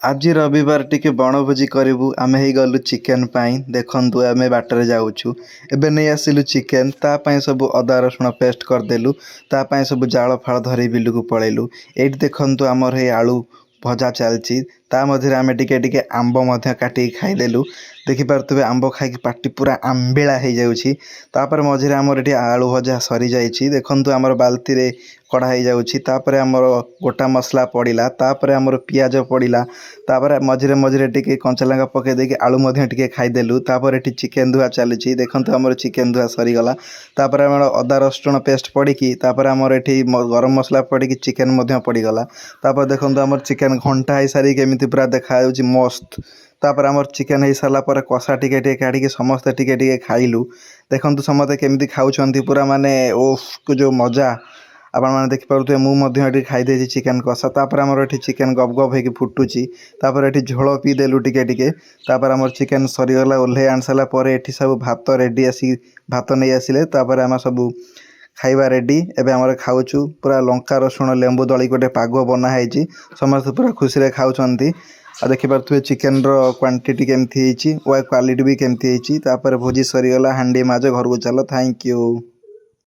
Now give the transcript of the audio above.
आज रविवार टिके बणभोजी करूँ आम ही गलु चिकेन देखु आम बाटर जाऊँ एबे नहीं आसिलु चिकेन तापाई सब अदा रसुण पेस्ट करदेलु तापाई सब जाल फाल धरी बिलू को पलैलु ये देखु आमर हे आलू भजा चलती ता मझे आम टिके आंब काटिकी खाईदेलु देखिपे आंब खाई पाटी पूरा आंबिला हो जापर मझे आमर ये आलू भजा सरी जाइए देखु आमर बाल्टी रे कड़ा हो जापर आमर गोटा मसला पड़ा तापर आमर पियाज पड़ा तापर मझे मझे टी कंचा लंका पकई देकी आलू टे खाईदेलु तापर ये चिकेन धुआ चली देखु आमर चिकेन धुआ सरीगला तापर आम अदा रसुण पेस्ट पड़ी तापर आमर ये गरम मसला पड़ी चिकेन पड़ीगला तापर देखो आमर चिकेन घंटा हो सारी केमी पूरा देखा मस्त तापर आमर चिकेन हो सारापर कषा टिके काढ़ी समस्ते टिके खाइलु देखु समस्ते केमी खाऊँ पूरा माने ओफ जो मजा आपण मैंने देखिपे मुझे खाईदे चिकेन कषा तापर आमर ये चिकेन गप गप हो फुटुची तापर ये झोल पीदेलु टिके तापर आमर चिकेन सरीगला ओह्ले आनी सारापर ये सब भात रेडी आसी भात नहीं आसिले तापर आम सब खाइबा रेडी एबे आमर खाऊँ पूरा लंका रसुण लेंबू दली गोटे पाग बनाई समस्त पूरा खुशी खाऊँ आ देखिपे चिकेन क्वांटिटी केमती क्वालिटी भी केमती भोजी सरीगला हांडी माज घर को चलो थैंक यू।